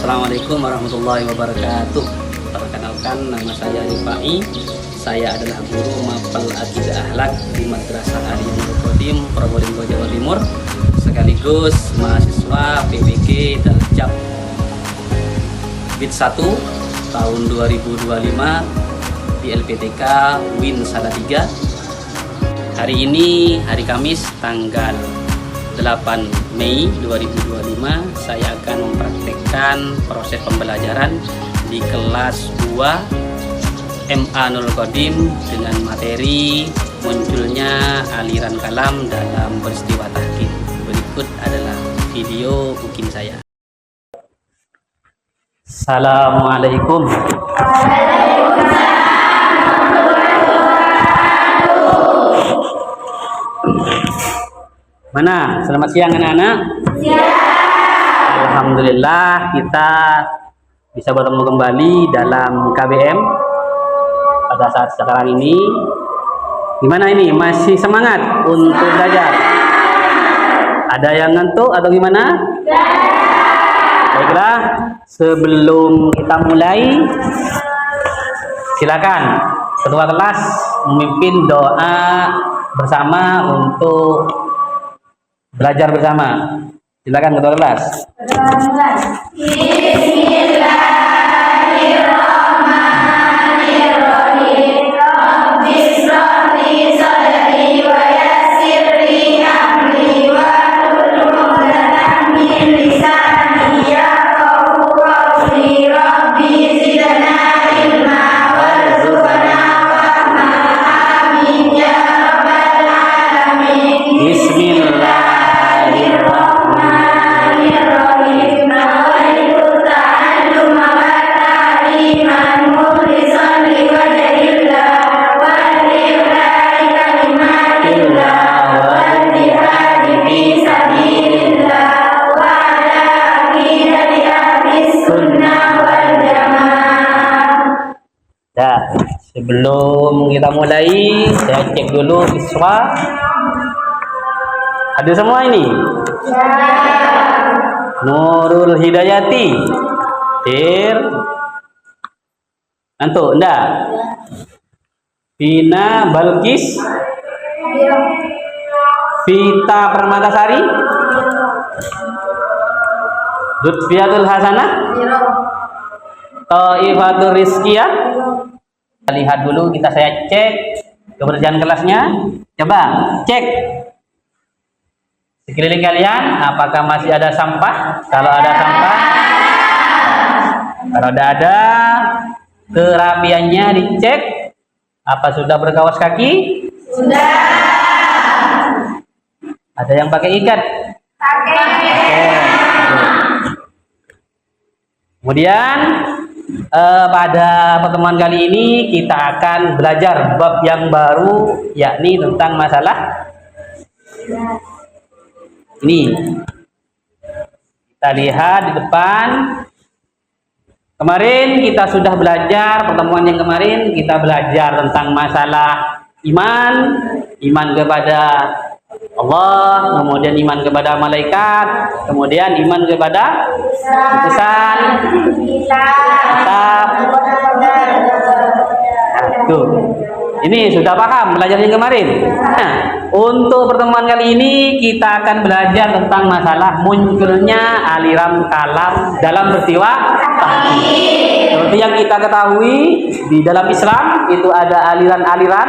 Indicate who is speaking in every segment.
Speaker 1: Assalamualaikum warahmatullahi wabarakatuh. Perkenalkan, nama saya Rifai. Saya adalah guru mapel akidah akhlak di Madrasah Aliyah Nurul Qadim, Probolinggo, Jawa Timur, sekaligus mahasiswa PBG Darjab BIT 1 tahun 2025 di LPTK Win Salatiga. Hari ini hari Kamis tanggal 8 Mei 2025, saya akan mempraktekkan proses pembelajaran di kelas 2 MA Nurul Qadim dengan materi munculnya aliran kalam dalam peristiwa tahkim. Berikut adalah video booking saya. Assalamualaikum. Mana? Selamat siang anak-anak. Alhamdulillah kita bisa bertemu kembali dalam KBM pada saat sekarang ini. Gimana ini? Masih semangat untuk belajar? Ada yang ngantuk atau gimana? Baiklah, sebelum kita mulai, silakan ketua kelas memimpin doa bersama untuk belajar bersama. Silakan ketua kelas. Bismillahirrahmanirrahim. Rabbi shrah li sadri wa yassir li amri wahlul 'uqdatam min lisani yafqahu qawli. Rabbi zidna ilma warzuqna fahma. Amin ya rabbal alamin. Bismillah. Sebelum kita mulai, saya cek dulu siswa. Ada semua ini? Nurul Hidayati. Tir. Antuk, enggak? Vina Balkis. Vita Permatasari. Lutfiatul Hasanah. Taifatul Rizkiyah. Kita lihat dulu, saya cek keberjaan kelasnya. Coba cek sekeliling kalian, apakah masih ada sampah? Kalau ada sampah, kalau ada, kerapiannya dicek. Apa sudah berkawas kaki? Sudah. Ada yang pakai ikat? Pakai. Kemudian pada pertemuan kali ini kita akan belajar bab yang baru, yakni tentang masalah ini. Kita lihat di depan. Kemarin kita sudah belajar, pertemuan yang kemarin kita belajar tentang masalah iman kepada Allah, kemudian iman kepada malaikat, kemudian iman kepada putusan, kitab. Tuh. Ini sudah paham belajar yang kemarin. Nah, untuk pertemuan kali ini kita akan belajar tentang masalah munculnya aliran kalam dalam peristiwa tahkim. Seperti yang kita ketahui, di dalam Islam itu ada aliran-aliran.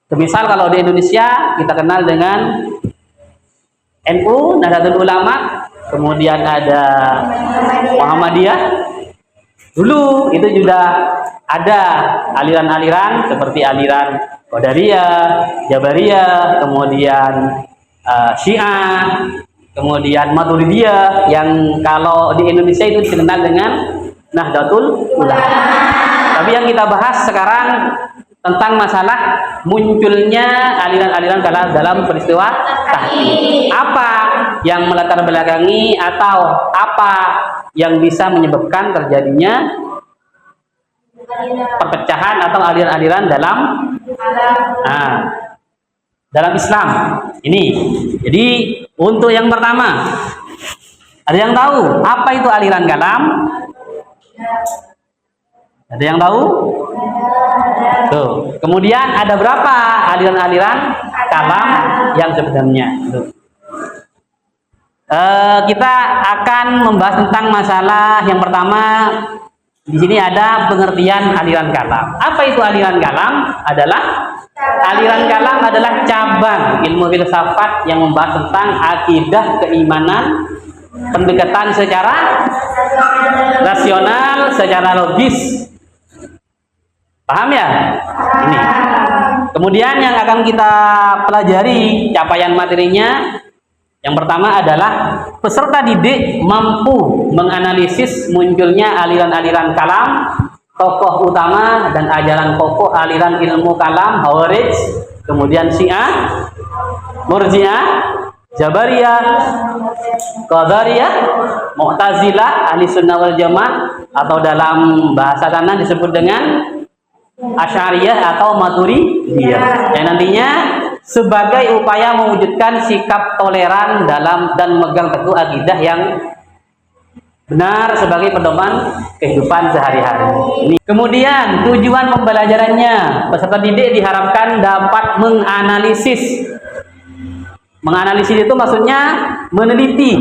Speaker 1: Semisal kalau di Indonesia kita kenal dengan NU, Nahdlatul Ulama, kemudian ada Muhammadiyah. Dulu itu juga ada aliran-aliran seperti aliran Qadariyah, Jabariyah, kemudian Syiah, kemudian Maturidiyah, yang kalau di Indonesia itu dikenal dengan Nahdlatul Ulama. Tapi yang kita bahas sekarang tentang masalah munculnya aliran-aliran dalam peristiwa tahkim. Apa yang melatar belakangi atau apa yang bisa menyebabkan terjadinya perpecahan atau aliran-aliran dalam Islam ini. Jadi untuk yang pertama, Ada yang tahu apa itu aliran kalam? Ada yang tahu? Tuh. Kemudian ada berapa aliran-aliran kalam yang sebenarnya? Tuh. Kita akan membahas tentang masalah yang pertama. Di sini ada pengertian aliran kalam. Apa itu aliran kalam? Aliran kalam adalah cabang ilmu filsafat yang membahas tentang akidah, keimanan, pendekatan secara rasional, secara logis. Paham ya? Ini. Kemudian yang akan kita pelajari capaian materinya, yang pertama adalah peserta didik mampu menganalisis munculnya aliran-aliran kalam, tokoh utama dan ajaran pokok aliran ilmu kalam, Khawarij, kemudian Syiah, Murji'ah, Jabariyah, Qadariyah, Mu'tazilah, Ahli Sunnah wal Jamaah, atau dalam bahasa tanah disebut dengan Asy'ariyah atau Maturidiyah, yang nantinya sebagai upaya mewujudkan sikap toleran dalam dan megang teguh akidah yang benar sebagai pedoman kehidupan sehari-hari. Kemudian tujuan pembelajarannya, peserta didik diharapkan dapat menganalisis. Menganalisis itu maksudnya meneliti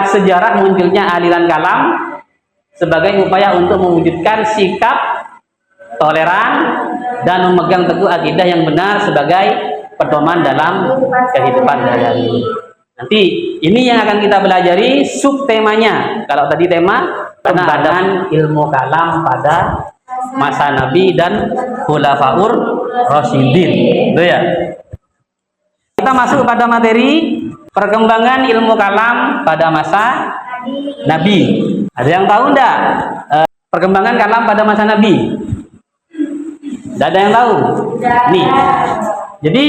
Speaker 1: sejarah munculnya aliran kalam sebagai upaya untuk mewujudkan sikap toleran dan memegang teguh akidah yang benar sebagai pedoman dalam kehidupan sehari-hari. Nanti ini yang akan kita pelajari subtemanya. Kalau tadi tema pengembangan ilmu kalam pada masa Nabi dan Khulafaur Rasyidin. Itu ya. Kita masuk pada materi perkembangan ilmu kalam pada masa Nabi. Ada yang tahu enggak perkembangan kalam pada masa Nabi? Tidak ada yang tahu. Nih. Jadi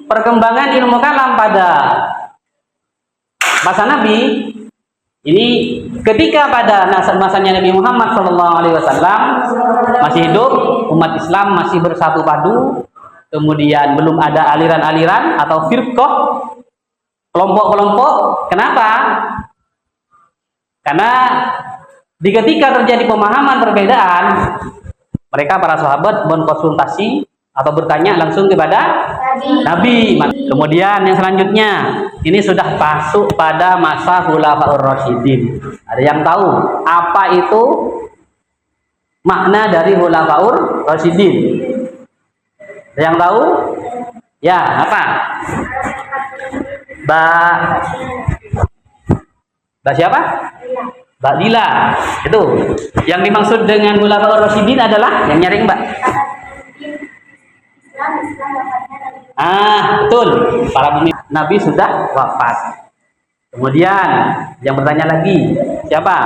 Speaker 1: perkembangan ilmu kalam pada masa Nabi ini, ketika pada masanya Nabi Muhammad SAW masih hidup, umat Islam masih bersatu padu, kemudian belum ada aliran-aliran atau firqah, kelompok-kelompok. Kenapa? Karena ketika terjadi pemahaman perbedaan, mereka para sahabat berkonsultasi atau bertanya langsung kepada Nabi. Kemudian yang selanjutnya, ini sudah masuk pada masa Khulafaur Rasyidin. Ada yang tahu apa itu makna dari Khulafaur Rasyidin? Ada yang tahu? Ya, apa? Mbak siapa? Mbak Dila. Itu yang dimaksud dengan Khulafaur Rasyidin adalah yang nyaring Mbak. Betul. Para pemimpin Nabi sudah wafat. Kemudian yang bertanya lagi, siapa?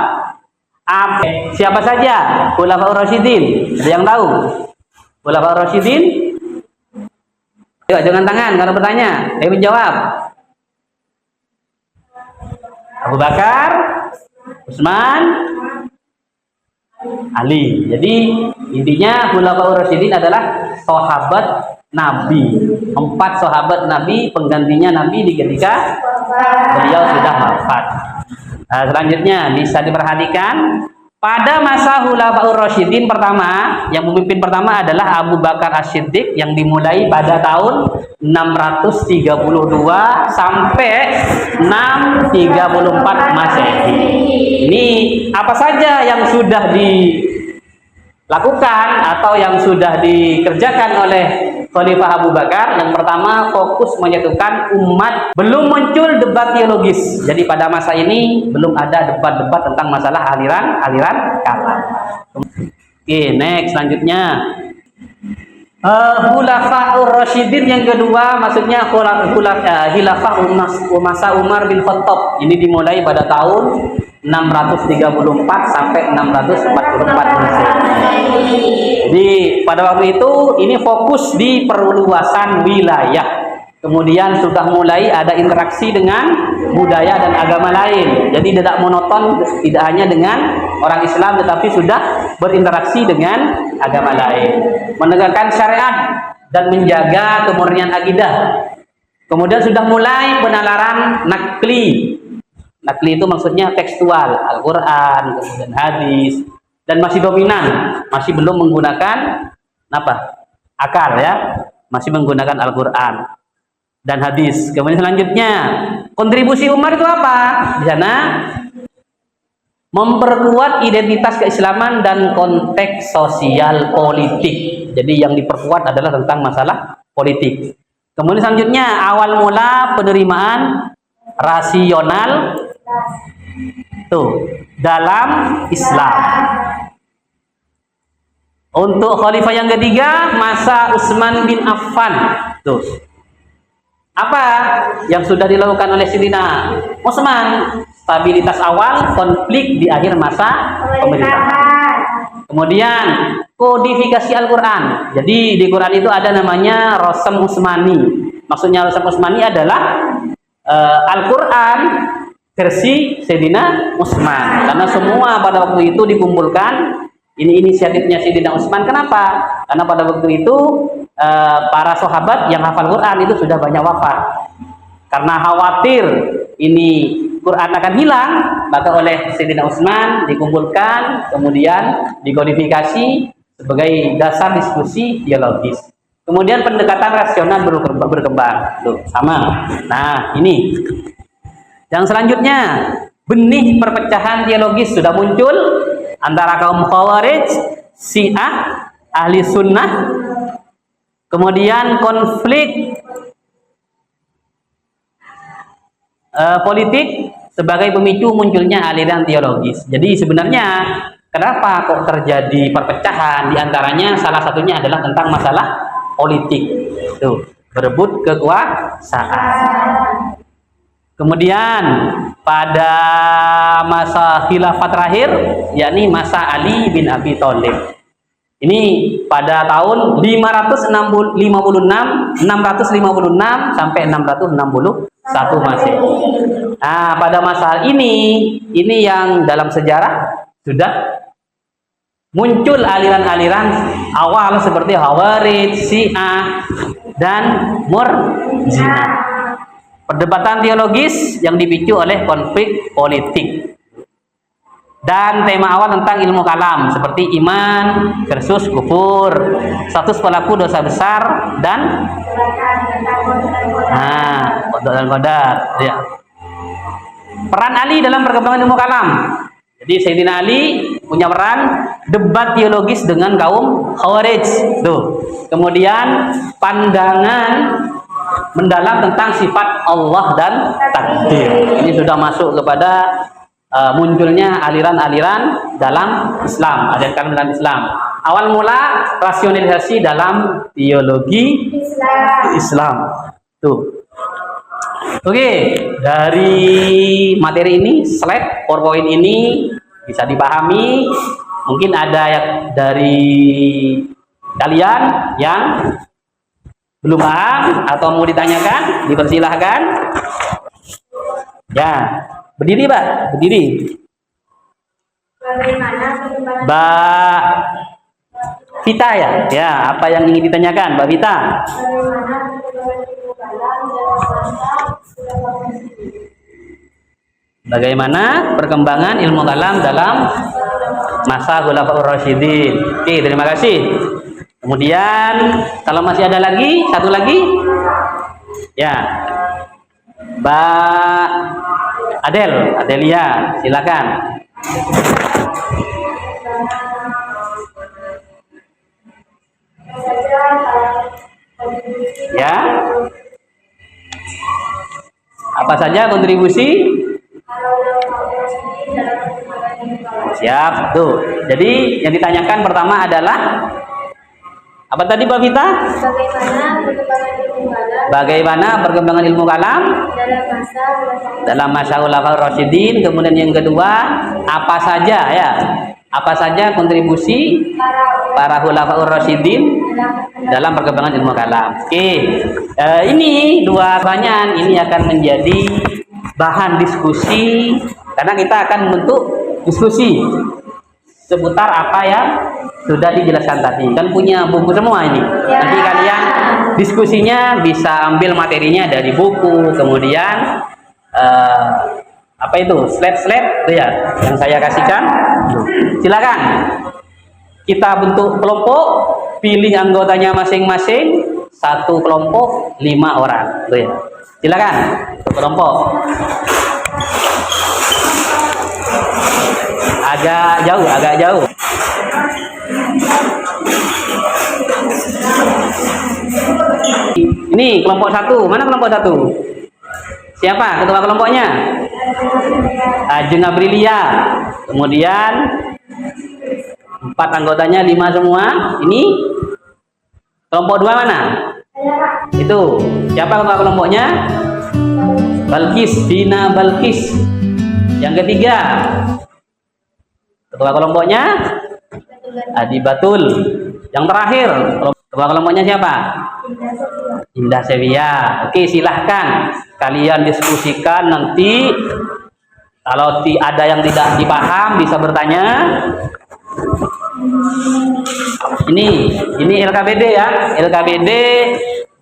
Speaker 1: Siapa saja Khulafaur Rasyidin? Ada yang tahu? Khulafaur Rasyidin? Ayo, jangan tangan kalau bertanya. Ayo menjawab. Abu Bakar, Utsman, Ali. Jadi intinya Khulafaur Rasyidin adalah sahabat Nabi. 4 sahabat Nabi, penggantinya Nabi di ketika beliau sudah wafat. Nah, selanjutnya bisa diperhatikan pada masa Khulafaur Rasyidin pertama, yang memimpin pertama adalah Abu Bakar As-Siddiq yang dimulai pada tahun 632 sampai 634 Masehi. Ini apa saja yang sudah dilakukan atau yang sudah dikerjakan oleh Khalifah Abu Bakar? Yang pertama, fokus menyatukan umat. Belum muncul debat teologis. Jadi pada masa ini belum ada debat-debat tentang masalah aliran kalam. Oke, next selanjutnya. Khulafaur Rasyidin yang kedua, maksudnya khilafah masa Umar bin Khattab. Ini dimulai pada tahun 634 sampai 644 Masehi. Jadi pada waktu itu ini fokus di perluasan wilayah. Kemudian sudah mulai ada interaksi dengan budaya dan agama lain. Jadi tidak monoton, tidak hanya dengan orang Islam, tetapi sudah berinteraksi dengan agama lain. Menegakkan syariat dan menjaga kemurnian akidah. Kemudian sudah mulai penalaran nakli. Nakli itu maksudnya tekstual, Al-Quran, kemudian hadis, dan masih dominan, masih belum menggunakan apa? Akal ya, masih menggunakan Al-Quran dan hadis. Kemudian selanjutnya, kontribusi Umar itu apa? Di sana memperkuat identitas keislaman dan konteks sosial politik. Jadi yang diperkuat adalah tentang masalah politik. Kemudian selanjutnya, awal mula penerimaan rasional dalam Islam. Untuk khalifah yang ketiga, masa Utsman bin Affan. Apa yang sudah dilakukan oleh Sayyidina Utsman? Stabilitas awal, konflik di akhir masa pemerintahan. Kemudian kodifikasi Al-Quran. Jadi di Quran itu ada namanya Rasam Utsmani. Maksudnya Rasam Utsmani adalah Al-Quran versi Sayyidina Utsman. Karena semua pada waktu itu dikumpulkan. Ini inisiatifnya Sayyidina Utsman. Kenapa? Karena pada waktu itu para sahabat yang hafal Quran itu sudah banyak wafat. Karena khawatir ini Quran akan hilang, maka oleh Sayyidina Utsman dikumpulkan, kemudian dikodifikasi sebagai dasar diskusi dialogis. Kemudian pendekatan rasional berkembang. Sama. Nah, ini. Yang selanjutnya, benih perpecahan teologis sudah muncul antara kaum Khawarij, Syiah, Ahli Sunnah. Kemudian konflik politik sebagai pemicu munculnya aliran teologis. Jadi sebenarnya kenapa kok terjadi perpecahan? Di antaranya salah satunya adalah tentang masalah politik. Berebut kekuasaan. Kemudian pada masa khilafah terakhir, yakni masa Ali bin Abi Thalib. Ini pada tahun 656 sampai 661 Masehi. Nah, pada masa ini yang dalam sejarah sudah muncul aliran-aliran awal seperti Khawarij, Syiah, dan Murji'ah. Perdebatan teologis yang dipicu oleh konflik politik. Dan tema awal tentang ilmu kalam seperti iman versus kufur, status pelaku dosa besar dan qadar. Ya. Peran Ali dalam perkembangan ilmu kalam. Jadi Sayyidina Ali punya peran debat teologis dengan kaum Khawarij. Kemudian pandangan mendalam tentang sifat Allah dan takdir. Ini sudah masuk kepada munculnya aliran-aliran dalam Islam, aliran dalam Islam. Awal mula rasionalisasi dalam teologi Islam. Oke, dari materi ini, slide PowerPoint ini bisa dipahami. Mungkin ada yang dari kalian yang belum paham atau mau ditanyakan, dipersilahkan. Ya, berdiri, Mbak, berdiri. Mbak Vita ya? Ya, apa yang ingin ditanyakan, Mbak Vita? Bagaimana perkembangan ilmu kalam dalam masa Khulafaur Rasyidin? Oke, terima kasih. Kemudian kalau masih ada lagi, satu lagi, ya, Mbak Adelia, silakan. Ya, apa saja kontribusi? Siap, tuh. Jadi yang ditanyakan pertama adalah apa tadi, Mbak Vita? Bagaimana perkembangan ilmu kalam dalam masa Khulafaur Rasyidin. Kemudian yang kedua, apa saja ya? Apa saja kontribusi para Khulafaur Rasyidin dalam perkembangan ilmu kalam. Oke. Ini dua pertanyaan ini akan menjadi bahan diskusi karena kita akan membentuk diskusi seputar apa yang sudah dijelaskan tadi. Kan punya buku semua ini. Nanti kalian diskusinya bisa ambil materinya dari buku, kemudian apa itu slide itu ya yang saya kasihkan. Silakan kita bentuk kelompok, pilih anggotanya masing-masing, satu kelompok 5 orang itu ya. Silakan kelompok. Agak jauh. Ini kelompok 1, mana kelompok 1? Siapa ketua kelompoknya? Ajeng Aprilia. Kemudian 4 anggotanya 5 semua. Ini kelompok 2 mana? Itu siapa ketua kelompoknya? Balkis, Dina Balkis. Yang ketiga ketua kelompoknya Adi Batul. Yang terakhir ketua kelompoknya siapa? Indah Sevia. Oke, silahkan kalian diskusikan, nanti kalau ada yang tidak dipaham bisa bertanya. Ini LKBD ya, LKBD.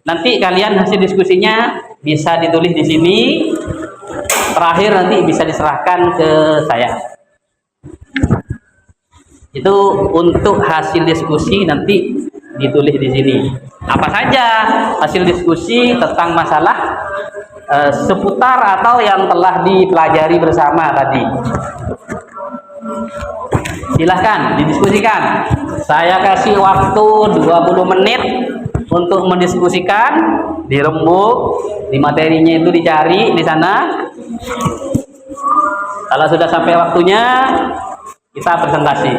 Speaker 1: Nanti kalian hasil diskusinya bisa ditulis di sini. Terakhir nanti bisa diserahkan ke saya. Itu untuk hasil diskusi nanti ditulis di sini. Apa saja hasil diskusi tentang masalah seputar atau yang telah dipelajari bersama tadi. Silahkan didiskusikan. Saya kasih waktu 20 menit untuk mendiskusikan, dirembuk, di materinya itu dicari di sana. Kalau sudah sampai waktunya, kita presentasi.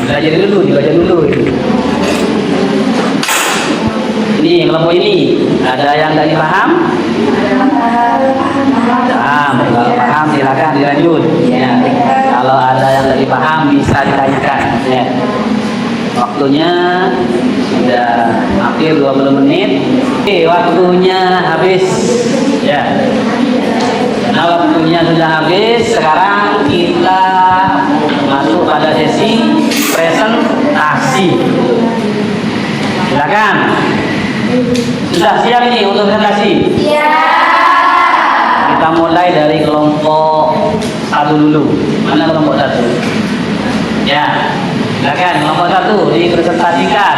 Speaker 1: Belajar dulu. Ini kelompok ini ada yang tidak paham? Kalau paham silakan dilanjut. Ya. Kalau ada yang tidak paham bisa ditanyakan. Ya. Waktunya sudah hampir 20 menit. Oke, waktunya habis. Ya. Nah, waktunya sudah habis. Sekarang kita masuk pada sesi presentasi. Silakan. Sudah siap ini untuk presentasi? Iya. Kita mulai dari kelompok 1 dulu. Mana kelompok 1? Ya. Silakan kelompok 1 dipresentasikan.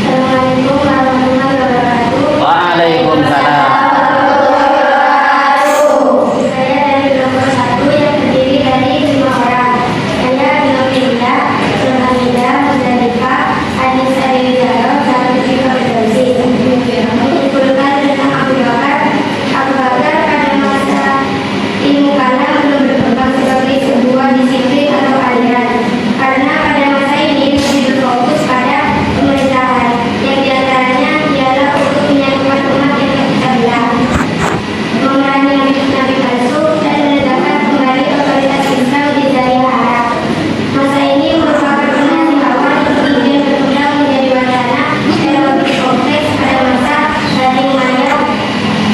Speaker 2: Assalamualaikum warahmatullahi wabarakatuh.
Speaker 1: Waalaikumsalam.
Speaker 2: Saya dari kelompok 1 yang terdiri dari 5 orang. Saya Nurlinda, Nurhamida, Muzalifah, Anissa Dewijaro, Zalfi Firdausi. Menyimpulkan tentang Abu Bakar pada masa ilmu kalam belum berkembang sebagai sebuah disiplin atau aliran. Karena pada masa ini lebih berfokus pada pemerintahan, yang diantaranya ialah untuk menyatukan umat yang terpecah belah, memerangi nabi palsu, dan menegakkan kembali otoritas Islam di Jazirah Arab. Masa ini merupakan fondasi awal untuk kemudian berkembang menjadi wacana yang lebih kompleks pada masa Bani Umayyah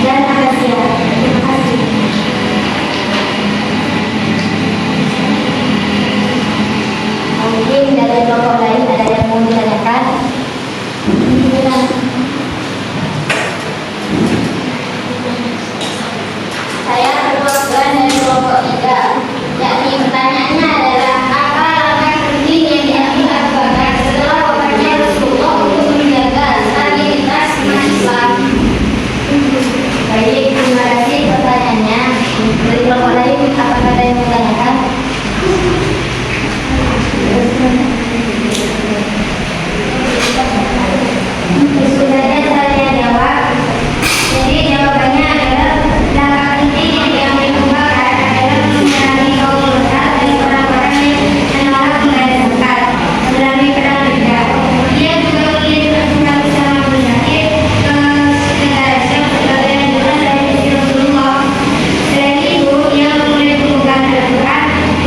Speaker 2: dan Abbasiyah. Terima kasih. Mungkin dari kelompok lain ada yang mau ditanyakan? Saya perwakilan dari kelompok 3, yakni pertanyaannya adalah apa langkah penting yang diambil Abu Bakar setelah wafatnya Rasulullah untuk menjaga stabilitas umat Islam? Baik, terima kasih pertanyaannya. Dari kelompok lain apakah ada yang ditanyakan? Sebenarnya saya jawab. Jadi jawabannya adalah langkah penting yang diambil Abu Bakar adalah memerangi kaum murtad dan orang-orang yang menolak membayar zakat melalui perang Riddah. Dia juga mengirim pasukan bersama Abu Bakar ke negara Syam sebagai anjuran dari misi Rasulullah. Selain itu, ia memulai pembukaan Al-Quran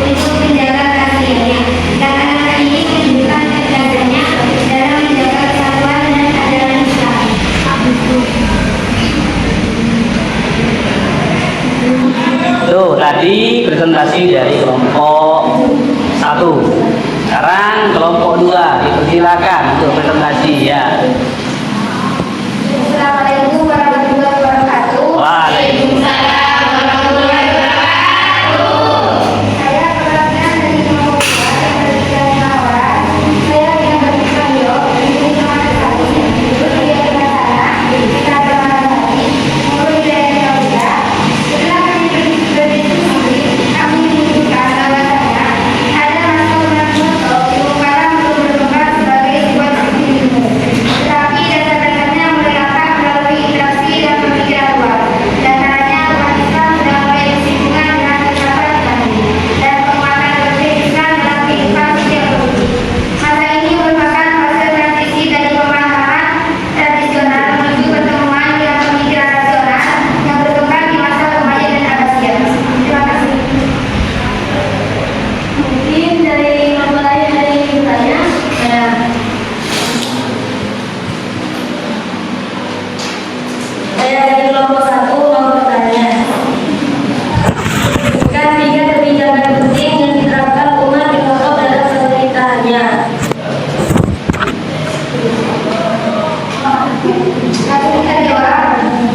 Speaker 2: untuk menjaga keasliannya. Langkah-langkah ini menunjukkan kecerdasannya dalam menjaga kesatuan dan ajaran Islam.
Speaker 1: Tuh, tadi presentasi dari kelompok 1. Sekarang Sekarang kelompok 2 dipersilakan untuk presentasi ya.
Speaker 2: Assalamualaikum warahmatullahi wabarakatuh.
Speaker 1: Waalaikumsalam
Speaker 2: warahmatullahi wabarakatuh. Saya perwakilan dari kelompok 2 yang terdiri dari 5 orang. Saya yang bertanya ini nomor 1 duduk di sebelah sana, kita berhati mulai dari Claudia. Setelah kami berdiskusi, kami menyebutkan bahwasanya ada masalah motor yang sekarang belum berkembang sebagai sebuah disiplin ilmu. Tetapi dasar-dasarnya mulai akan melalui interaksi dan pemikiran luar. Dasarnya umat Islam sudah mulai disibukkan dengan filsafat Islami dan penguatan doktrin Islam dalam kehidupan sosial politik. Masa ini merupakan fase transisi dari pemahaman tradisional menuju pertemuan dengan pemikiran rasional yang berkembang di masa Umayyad dan Abbasiyah. Terima kasih. Mungkin dari kelompok lain ada yang ingin bertanya? Saya dari kelompok 1 mau bertanya. Sebutkan 3 kebijakan penting yang diterapkan umat di kelompok dalam pemerintahannya. Lalu kita jawab.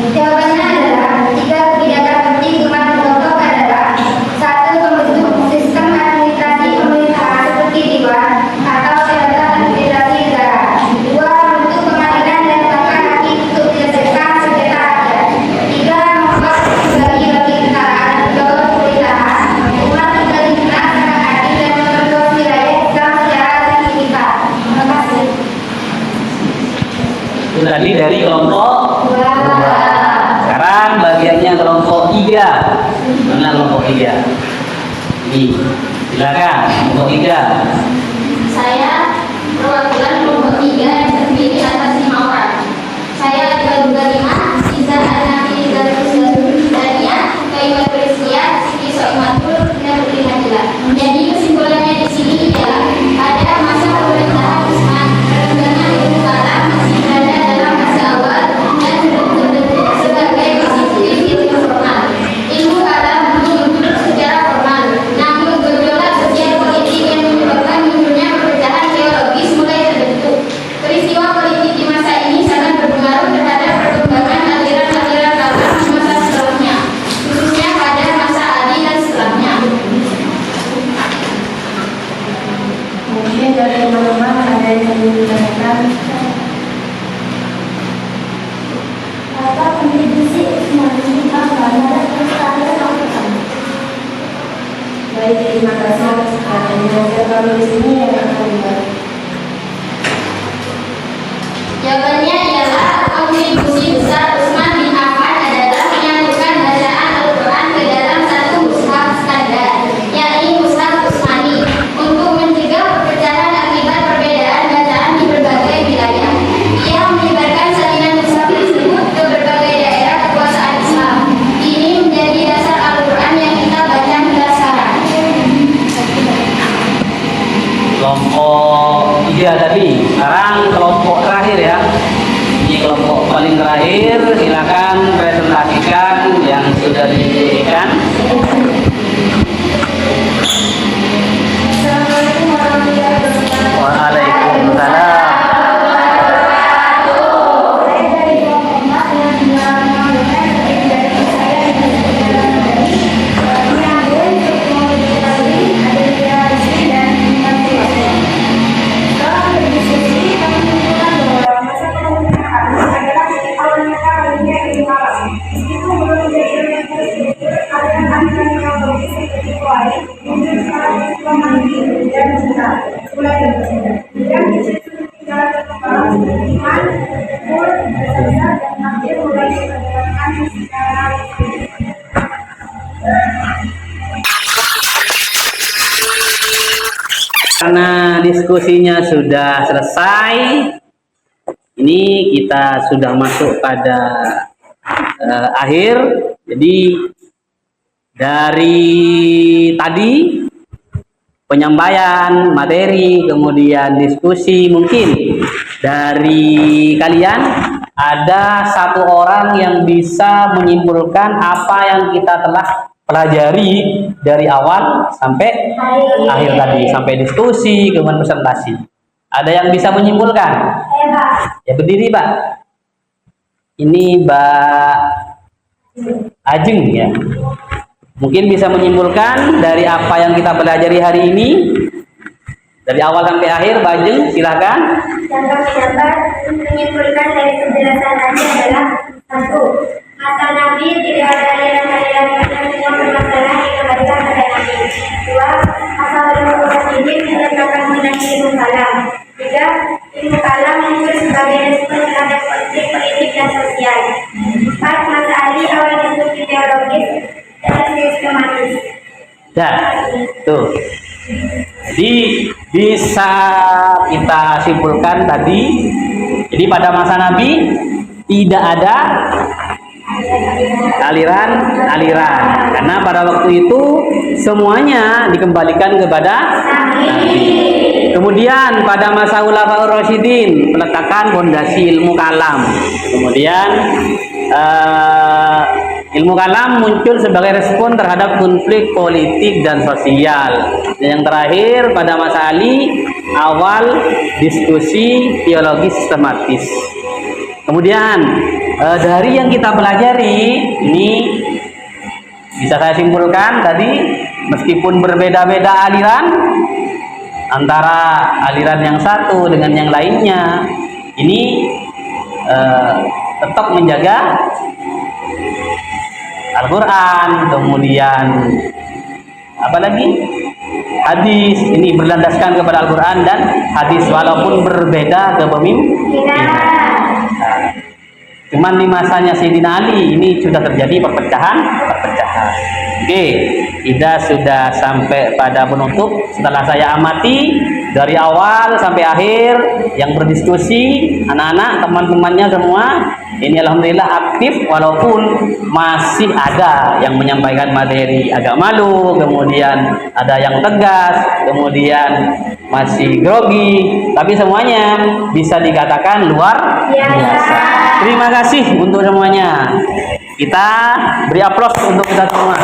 Speaker 2: Jawabannya adalah 3 kebijakan penting umat di kelompok adalah: 1. Membentuk sistem administrasi pemerintahan seperti dewan atau lembaga administrasi negara. 2. Membentuk pengadilan dan bahkan hakim untuk menyelesaikan sengketa rakyat. 3. Membuat bagi-bagi kekayaan di bawah pemerintahan. Umat tinggal di tengah sangat adil dan memperluas wilayah Islam secara signifikan. Terima kasih.
Speaker 1: Itu tadi dari kelompok 2.
Speaker 2: Wah.
Speaker 1: Sekarang bagiannya kelompok 3. Mana kelompok 3? Ini. Silakan kelompok 3.
Speaker 2: Saya perwakilan kelompok 3 yang terdiri atas 5 orang. Saya juga 5, Iza Anafi Izatul Dania, Kaimat Beresia, Siti Soimatul, dan Putri Najila. Jadi kesimpulannya di sini ialah ada masa pemerintahan Utsman, perkembangan ilmu kalam masih berada dalam masa awal dan terbentuk sebagai institusi ilmu formal. Ilmu kalam belum muncul secara formal, namun gejolak sosial politik yang menyebabkan munculnya perpecahan teologis mulai terbentuk. Peristiwa politik di masa ini sangat berpengaruh terhadap perkembangan aliran-aliran kalam di masa setelahnya, khususnya pada masa Ali dan setelahnya. Mungkin dari teman-teman ada yang ingin ditanyakan. Apa kontribusi Utsman apa terhadap kelestarian Al-Quran? Baik, terima kasih. Mengajar kami di sini yang akan dibahas. Jawabannya ialah kontribusi besar Utsman bin Affan adalah menyatukan bacaan Al-Quran ke dalam satu mushaf standar, yakni mushaf Utsmani, untuk mencegah perpecahan akibat perbedaan bacaan di berbagai wilayah. Ia menyebarkan salinan mushaf tersebut ke berbagai daerah kekuasaan Islam. Ini menjadi dasar Al-Quran yang kita baca hingga sekarang.
Speaker 1: Kelompok 3 tadi. Sekarang kelompok terakhir ya. Ini kelompok paling terakhir. Silakan presentasikan yang sudah diberikan.
Speaker 2: Assalamualaikum warahmatullahi wabarakatuh.
Speaker 1: Waalaikumsalam.
Speaker 2: Saya dari kelompok 4 yang menyampaikan terdiri dari saya dan menyambung untuk mengetahui adanya isi dan motivasi. Setelah berdiskusi, kami menentukan bahwa masa pemerintahan adalah awal mereka baginya ilmu kalam. Itu belum menjadi ilmu yang tersebut, aliran-aliran teologis seperti Qawaid, mungkin sekarang memahami dan cinta, mulai berpindah. Dan disitu tinggal perkembangan iman, umur, dasar dan akhir mulai diperkirakan secara
Speaker 1: Karena diskusinya sudah selesai, ini kita sudah masuk pada akhir. Jadi dari tadi penyampaian materi, kemudian diskusi, mungkin dari kalian ada satu orang yang bisa menyimpulkan apa yang kita telah pelajari dari awal sampai akhir tadi, sampai diskusi, kemudian presentasi. Ada yang bisa menyimpulkan? Ya berdiri, Pak. Ini Mbak Ajeng ya. Mungkin bisa menyimpulkan dari apa yang kita pelajari hari ini. Dari awal sampai akhir, Mbak Ajeng, silakan.
Speaker 2: Yang kami dapat menyimpulkan dari penjelasan tadi adalah satu, masa Nabi tidak ada aliran-aliran yang semua bermasalah dikembalikan pada Nabi. Dua, asal-usul Rasulullah diletakkan mengenai ilmu kalam. Tiga, ilmu kalam muncul sebagai respon terhadap politik dan sosial. Empat, masa Ali awal diskusi teologis dan sistematis.
Speaker 1: Ya, tuh. Jadi bisa kita simpulkan tadi, jadi pada masa Nabi tidak ada aliran-aliran, karena pada waktu itu semuanya dikembalikan kepada Nabi. Kemudian pada masa Khulafaur Rasyidin peletakan fondasi ilmu kalam. Kemudian ilmu kalam muncul sebagai respon terhadap konflik politik dan sosial. Dan yang terakhir pada masa Ali awal diskusi teologi sistematis. Kemudian dari yang kita pelajari ini bisa saya simpulkan tadi, meskipun berbeda-beda aliran antara aliran yang satu dengan yang lainnya, ini tetap menjaga Al-Quran, kemudian apa lagi? Hadis. Ini berlandaskan kepada Al-Quran dan hadis walaupun berbeda kepemimpinan. Cuman di masanya Sayyidina Ali ini sudah terjadi perpecahan. Oke, kita sudah sampai pada penutup. Setelah saya amati dari awal sampai akhir yang berdiskusi, anak-anak, teman-temannya semua, ini alhamdulillah aktif, walaupun masih ada yang menyampaikan materi agak malu, kemudian ada yang tegas, kemudian masih grogi, tapi semuanya bisa dikatakan luar biasa. Terima kasih untuk semuanya. Kita beri aplaus untuk kita semua.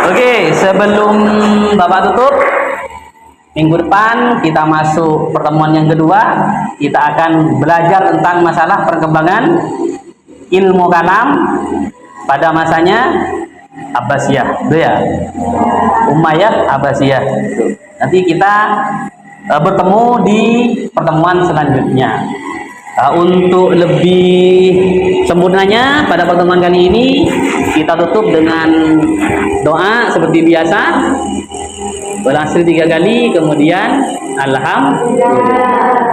Speaker 1: Oke, sebelum Bapak tutup, minggu depan kita masuk pertemuan yang kedua. Kita akan belajar tentang masalah perkembangan ilmu kalam pada masanya Abbasiyah, itu ya, Umayyah Abbasiyah. Nanti kita bertemu di pertemuan selanjutnya. Untuk lebih sempurnanya pada pertemuan kali ini kita tutup dengan doa seperti biasa. Berhasil 3 kali, kemudian alhamdulillah.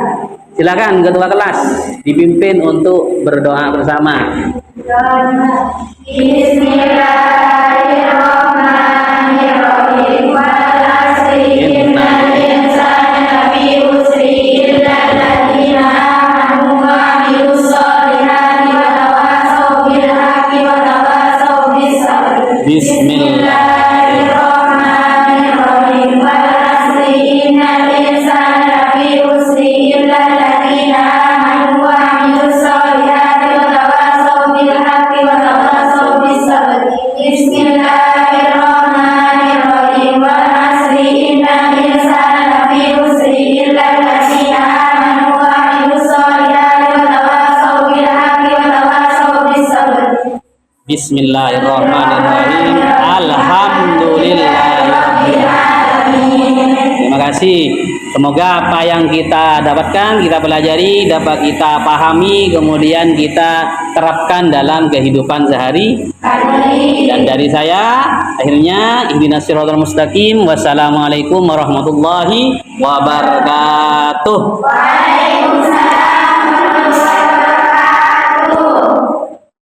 Speaker 1: Silakan ketua kelas dipimpin untuk berdoa bersama. Bismillahirrahmanirrahim. Wal asri innal insana lafi khusri illa alladziina aamanu wa 'amilus sholihati wa tawassaw bil haqqi wa tawassaw bis sabr. Bismillahirrahmanirrahim. Wal asri innal insana lafi khusri illa alladziina aamanu wa 'amilus sholihati wa tawassaw bil haqqi wa tawassaw bis sabr. Bismillahirrahmanirrahim. Wal asri innal insana lafi khusri illa alladziina aamanu wa 'amilus sholihati wa tawassaw bil haqqi wa tawassaw bis sabr. Bismillahirrahmanirrahim. Alhamdulillahirabbil alamin. Terima kasih. Semoga apa yang kita dapatkan, kita pelajari, dapat kita pahami, kemudian kita terapkan dalam kehidupan sehari. Dan dari saya, akhirnya ihdinas siratal mustaqim. Wassalamualaikum warahmatullahi wabarakatuh. Waalaikumsalam.